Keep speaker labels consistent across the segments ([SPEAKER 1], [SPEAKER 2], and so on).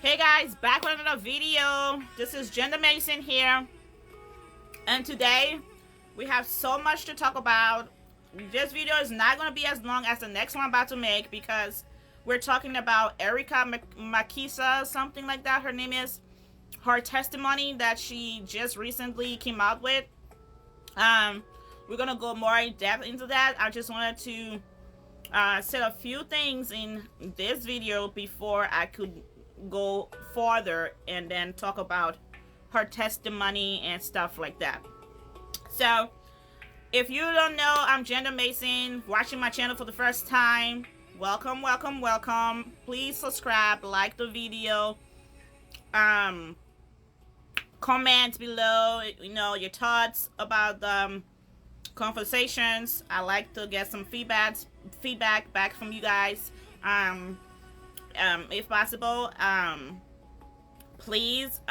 [SPEAKER 1] Hey guys, back with another video. This is Gender Mason here, and today we have so much to talk about. This video is not going to be as long as the next one I'm about to make because we're talking about Erica Makisa, something like that her name is, her testimony that she just recently came out with. We're going to go more in depth into that. I just wanted to say a few things in this video before I could go further and then talk about her testimony and stuff like that. So if you don't know, I'm Gender Mason, watching my channel for the first time. Welcome. Please subscribe, like the video, comment below, your thoughts about the conversations. I like to get some feedback back from you guys. If possible, please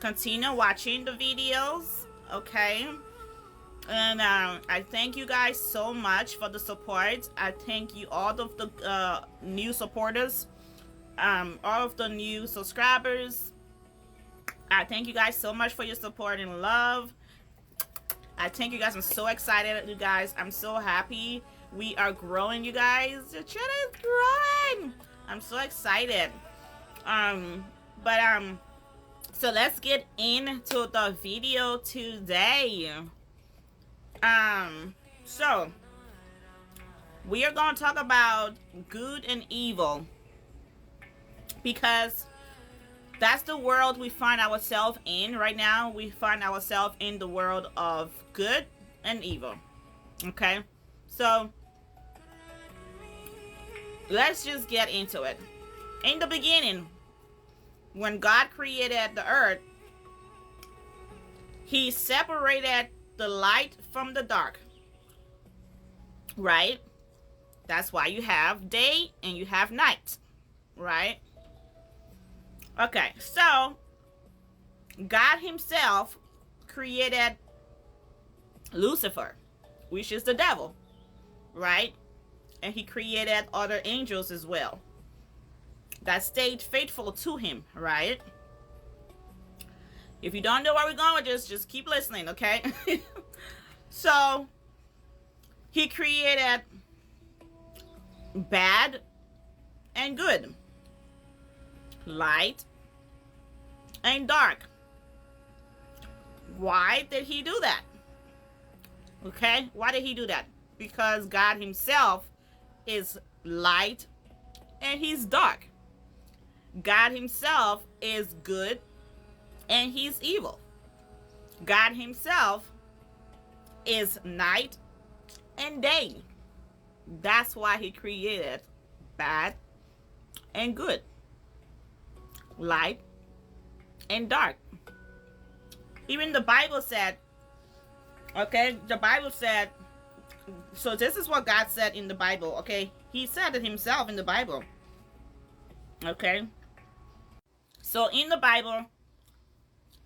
[SPEAKER 1] continue watching the videos, okay? And I thank you guys so much for the support. I thank you, all of the new supporters, all of the new subscribers. I thank you guys so much for your support and love. I thank you guys. I'm so excited, you guys. I'm so happy. We are growing, you guys. The channel is growing. I'm so excited. So let's get into the video today. So we are going to talk about good and evil, because that's the world we find ourselves in right now. We find ourselves in the world of good and evil. Okay? So let's just get into it. In the beginning, when God created the earth, He separated the light from the dark. Right? That's why you have day and you have night. Right? Okay, so God Himself created Lucifer, which is the devil, right? And He created other angels as well that stayed faithful to Him, right? If you don't know where we're going with this, just keep listening, okay? So He created bad and good, light and dark. Why did He do that? Okay, why did He do that? Because God Himself is light and He's dark. God Himself is good and He's evil. God Himself is night and day. That's why He created bad and good, light and dark. Even the Bible said, okay, the Bible said, so this is what God said in the Bible, okay? He said it Himself in the Bible, okay? So in the Bible,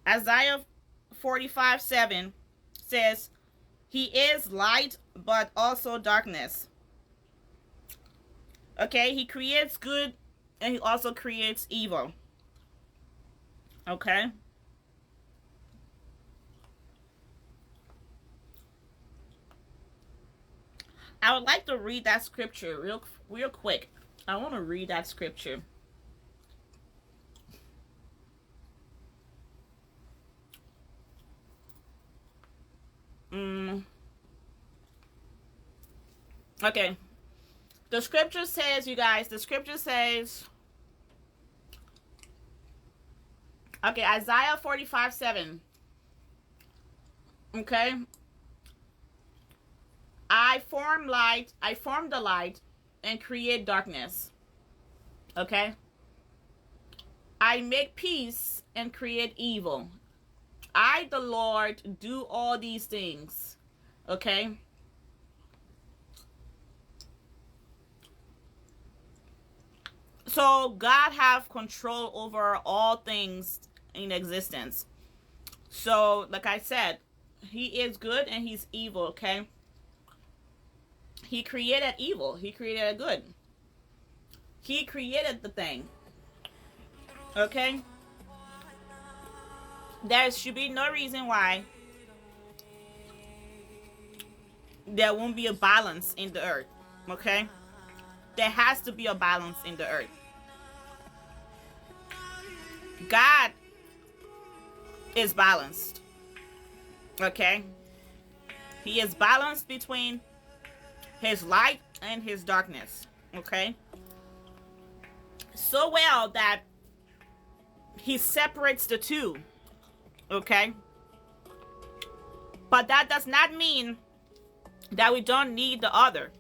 [SPEAKER 1] Isaiah 45:7 says, He is light but also darkness. Okay, He creates good and He also creates evil. Okay? I would like to read that scripture real quick. I want to read that scripture. Okay. The scripture says, you guys, okay, Isaiah 45:7. Okay? I form the light and create darkness. Okay? I make peace and create evil. I, the Lord, do all these things. Okay? So God have control over all things in existence. So, like I said, He is good and He's evil, okay? He created evil. He created good. He created the thing. Okay? There should be no reason why there won't be a balance in the earth. Okay? There has to be a balance in the earth. God is balanced. Okay? He is balanced between his light and his darkness. Okay? So well that he separates the two. Okay? But that does not mean that we don't need the other.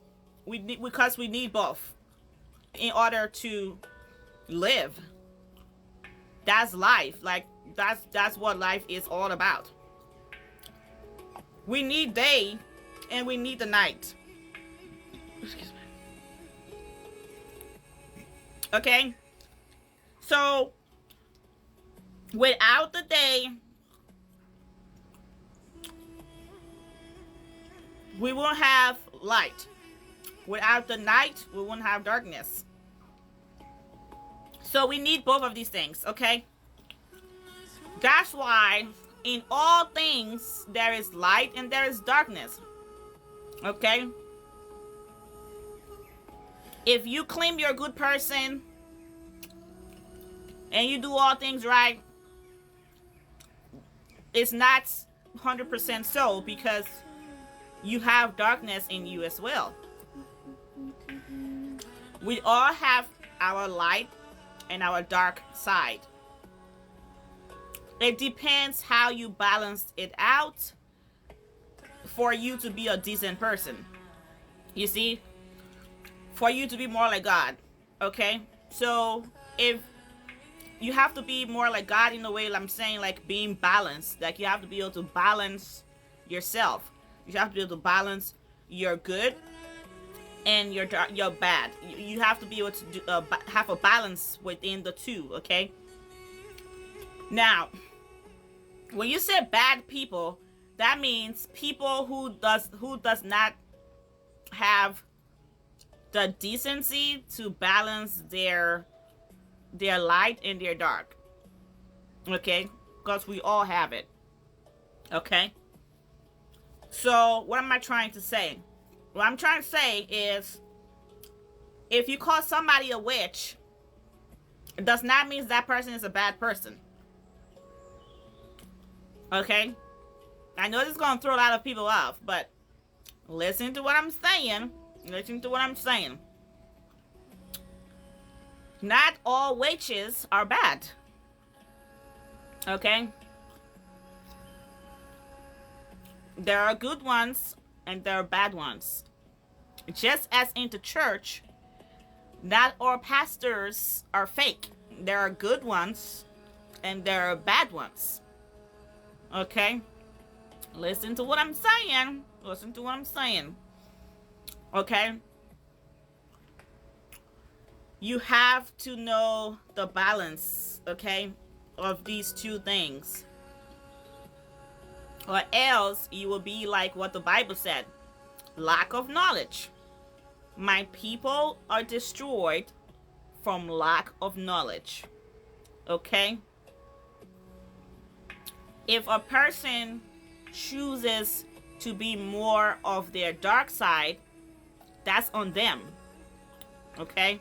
[SPEAKER 1] Because we need both in order to live. That's life. Like that's what life is all about. We need day and we need the night. Excuse me. Okay? So without the day, we won't have light. Without the night, we won't have darkness. So we need both of these things, okay? That's why in all things there is light and there is darkness. Okay? If you claim you're a good person and you do all things right, it's not 100% so, because you have darkness in you as well. We all have our light and our dark side. It depends how you balance it out for you to be a decent person. You see? For you to be more like God. Okay? So if you have to be more like God in the way I'm saying, like being balanced. Like you have to be able to balance yourself. You have to be able to balance your good and your bad. You have to be able to do, have a balance within the two. Okay? Now, when you say bad people, that means people who does not have the decency to balance their light and their dark. Okay? Because we all have it. Okay? So, what am I trying to say? What I'm trying to say is, if you call somebody a witch, it does not mean that person is a bad person. Okay? I know this is going to throw a lot of people off, but listen to what I'm saying. Listen to what I'm saying. Not all witches are bad. Okay? There are good ones and there are bad ones. Just as in the church, not all pastors are fake. There are good ones and there are bad ones. Okay? Listen to what I'm saying. Listen to what I'm saying. Okay? You have to know the balance, okay, of these two things. Or else you will be like what the Bible said. Lack of knowledge. My people are destroyed from lack of knowledge. Okay? If a person chooses to be more of their dark side, that's on them. Okay?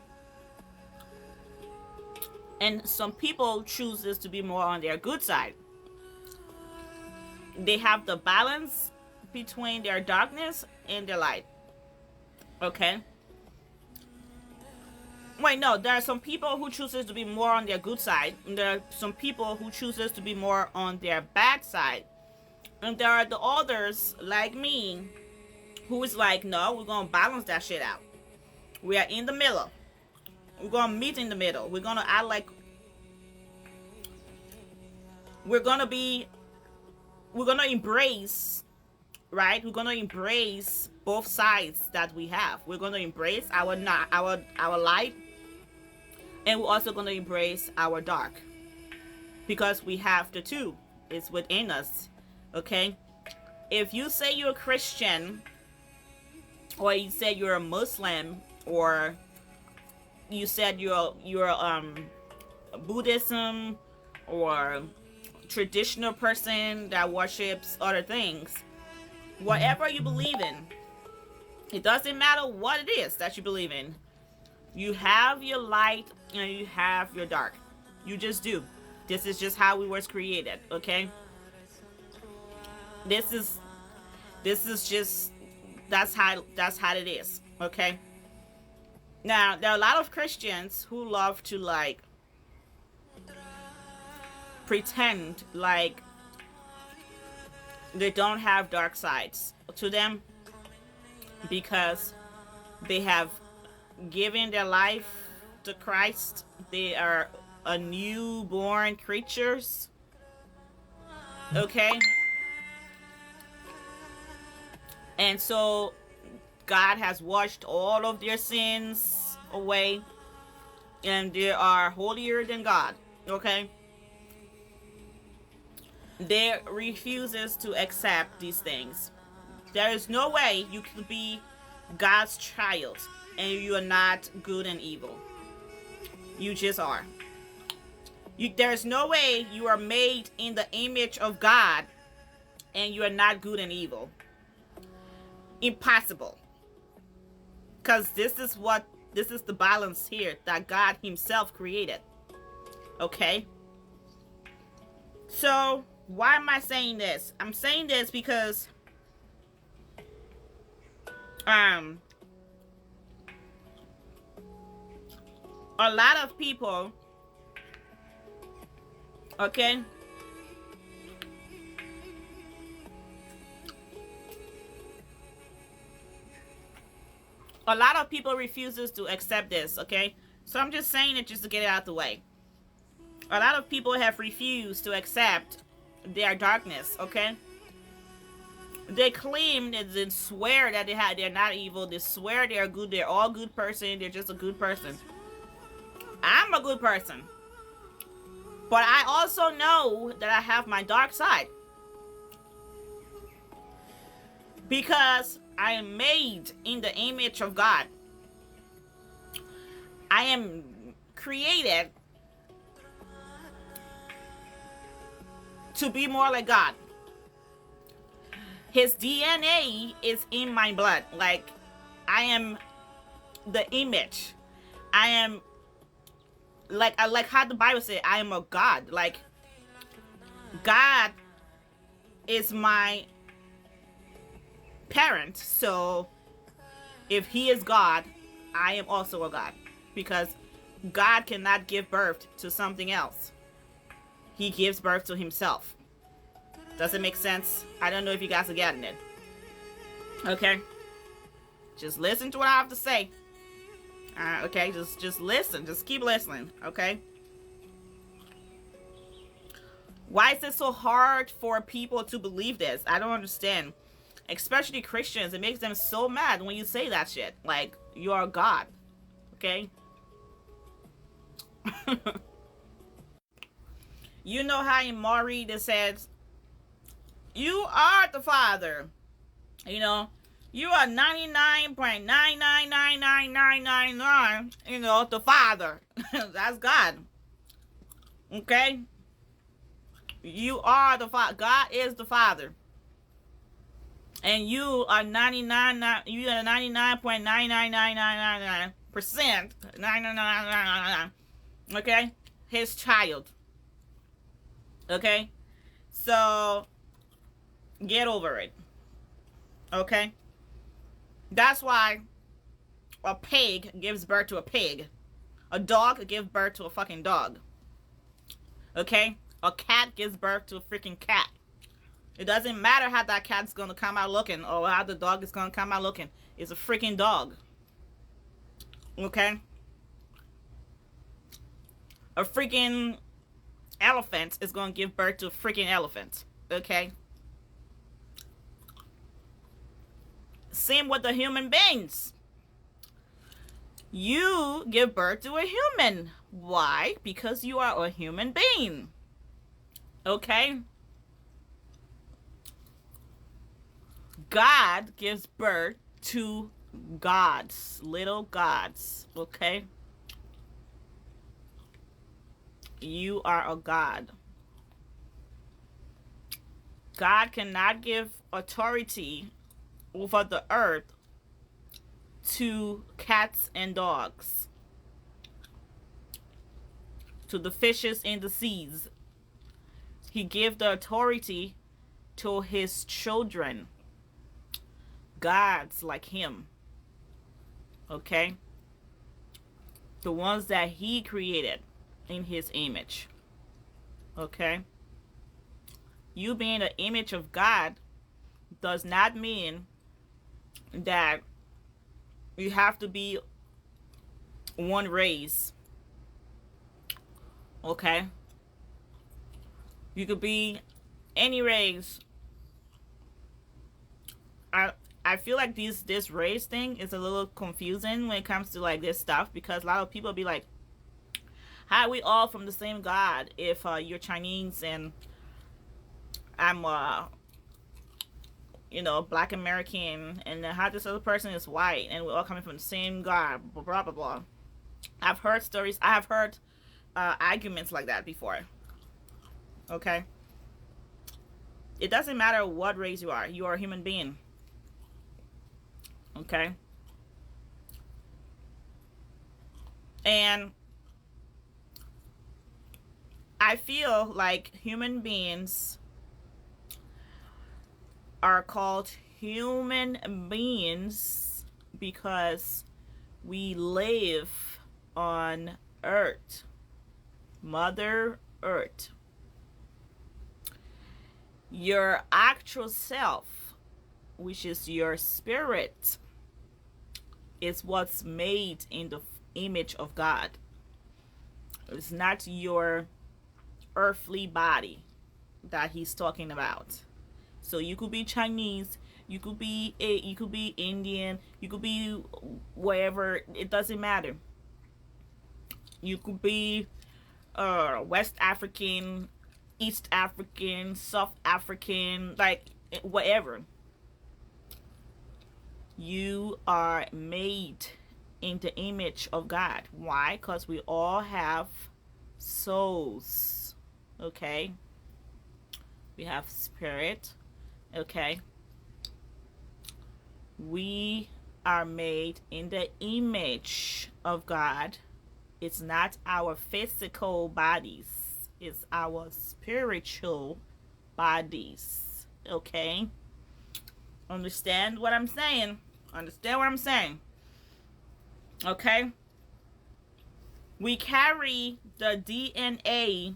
[SPEAKER 1] And some people chooses to be more on their good side. They have the balance between their darkness and their light. Okay? Wait, no, there are some people who chooses to be more on their good side, and there are some people who chooses to be more on their bad side. And there are the others, like me, who is like, no, we're gonna balance that shit out. We are in the middle. We're gonna meet in the middle. We're gonna act like we're gonna embrace, right? We're gonna embrace both sides that we have. We're gonna embrace our light, and we're also gonna embrace our dark, because we have the two. It's within us. Okay? If you say you're a Christian, or you say you're a Muslim, or you said you're Buddhism or traditional person that worships other things, whatever you believe in, it doesn't matter what it is that you believe in. You have your light and you have your dark. You just do. This is just how we was created, okay? This is just that's how it is, okay? Now, there are a lot of Christians who love to like pretend like they don't have dark sides to them because they have given their life to Christ. They are a newborn creatures. Okay? And so God has washed all of their sins away and they are holier than God. Okay? They refuses to accept these things. There is no way you can be God's child and you are not good and evil. You just are. There's no way you are made in the image of God and you are not good and evil. Impossible. Because this is the balance here that God himself created. Okay? So, why am I saying this? I'm saying this because a lot of people, okay, a lot of people refuses to accept this, okay? So I'm just saying it just to get it out the way. A lot of people have refused to accept their darkness, okay? They claim and then swear that they're not evil. They swear they're good. They're all good person. They're just a good person. I'm a good person. But I also know that I have my dark side. Because I am made in the image of God. I am created to be more like God. His DNA is in my blood. Like, I am the image. I am like how the Bible said, I am a God. Like, God is my parent. So if he is God, I am also a God. Because God cannot give birth to something else. He gives birth to himself. Does it make sense? I don't know if you guys are getting it. Okay? Just listen to what I have to say. Okay? Just listen. Just keep listening. Okay? Why is it so hard for people to believe this? I don't understand. Especially Christians. It makes them so mad when you say that shit. Like, you are God. Okay? You know how in Maury it says, you are the Father. You know, you are 99.9999999, you know, the Father. That's God. Okay? You are the Father. God is the Father. And you are 99.99999%. 99999. Okay? His child. Okay? So get over it. Okay? That's why a pig gives birth to a pig. A dog gives birth to a fucking dog. Okay? A cat gives birth to a freaking cat. It doesn't matter how that cat's gonna come out looking or how the dog is gonna come out looking. It's a freaking dog. Okay? A freaking elephant is gonna give birth to a freaking elephant. Okay? Same with the human beings. You give birth to a human. Why? Because you are a human being. Okay? God gives birth to gods. Little gods. Okay? You are a God. God cannot give authority over the earth to cats and dogs, to the fishes in the seas. He gave the authority to his children, gods like him, okay? The ones that he created in his image, okay? You being the image of God does not mean that you have to be one race, okay? You could be any race. I feel like this race thing is a little confusing when it comes to like this stuff, because a lot of people be like, how are we all from the same God if you're Chinese and I'm Black American, and then how this other person is white and we're all coming from the same God, blah blah blah blah. I've heard stories, I have heard arguments like that before. Okay? It doesn't matter what race you are a human being. Okay? And I feel like human beings are called human beings because we live on Earth, Mother Earth. Your actual self, which is your spirit, is what's made in the image of God. It's not your earthly body that he's talking about. So you could be Chinese, you could be Indian, you could be wherever, it doesn't matter. You could be West African, East African, South African, like whatever. You are made in the image of God. Why? Because we all have souls. Okay? We have spirit. Okay? We are made in the image of God. It's not our physical bodies, it's our spiritual bodies. Okay? Understand what I'm saying? Understand what I'm saying? Okay? We carry the DNA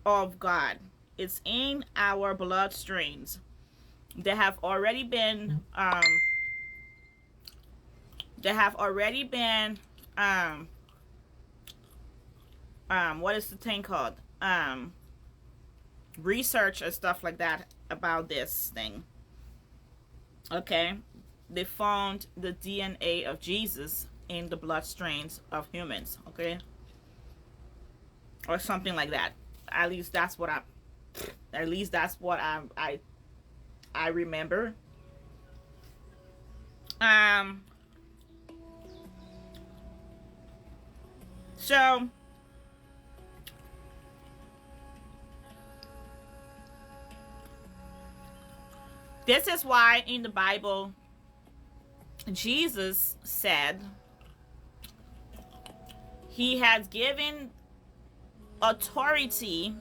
[SPEAKER 1] of God. It's in our bloodstreams. They have already been what is the thing called? Research and stuff like that about this thing. Okay? They found the DNA of Jesus in the bloodstreams of humans, okay? Or something like that. At least that's what I remember. So this is why in the Bible Jesus said he has given authority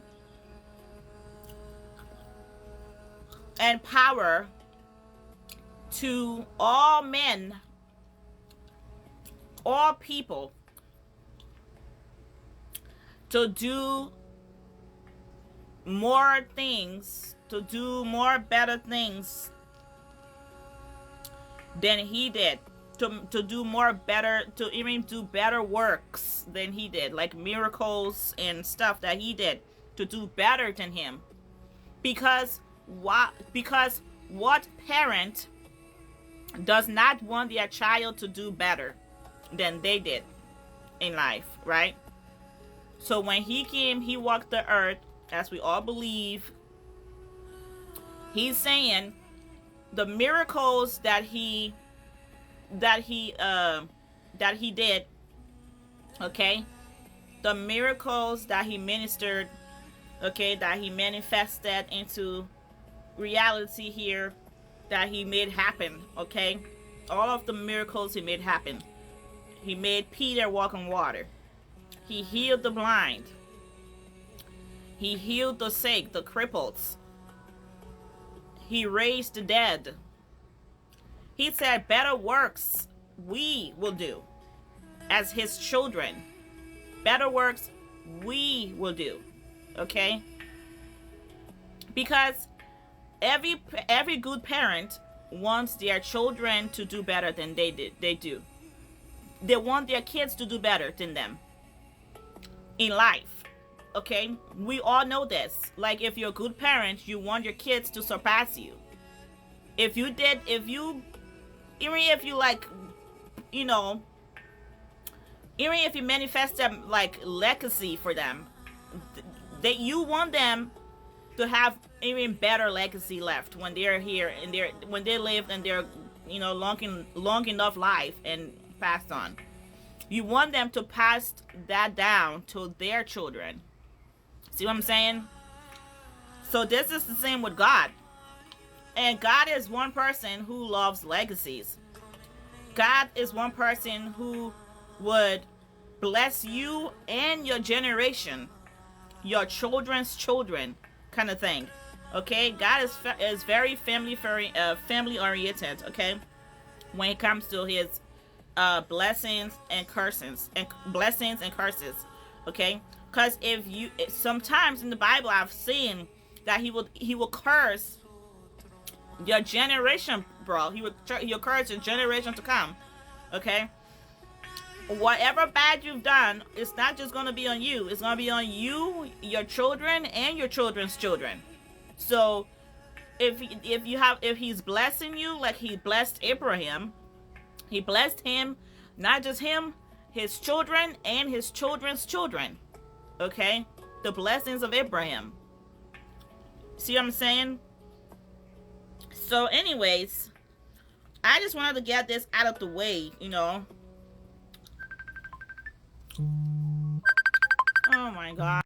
[SPEAKER 1] and power to all men, all people, to do more things, to do more better things than he did, to do more better, to even do better works than he did, like miracles and stuff that he did, to do better than him. Because what parent does not want their child to do better than they did in life, right? So when he came, he walked the earth, as we all believe. He's saying the miracles that he did, okay? the miracles that he ministered, okay, that he manifested into reality here, that he made happen, okay? All of the miracles he made happen. He made Peter walk on water. He healed the blind. He healed the sick, the cripples. He raised the dead. He said better works we will do as his children. Better works we will do. Okay? Because every good parent wants their children to do better than they do. They want their kids to do better than them in life. Okay? We all know this. Like, if you're a good parent, you want your kids to surpass you. Even if you like, you know, even if you manifest them like legacy for them, that you want them to have even better legacy left when they're here and when they live and they're, you know, long enough life and passed on. You want them to pass that down to their children. See what I'm saying? So this is the same with God. And God is one person who loves legacies. God is one person who would bless you and your generation, your children's children, kind of thing. Okay, God is very family oriented. Okay, when it comes to his blessings and curses. Okay, because sometimes in the Bible I've seen that he will curse your generation, bro. He'll curse your generation to come. Okay, whatever bad you've done, it's not just going to be on you. It's going to be on you, your children, and your children's children. So if he's blessing you like he blessed Abraham, he blessed him, not just him, his children and his children's children. Okay, the blessings of Abraham. See what I'm saying? So anyways, I just wanted to get this out of the way, you know. Oh my God.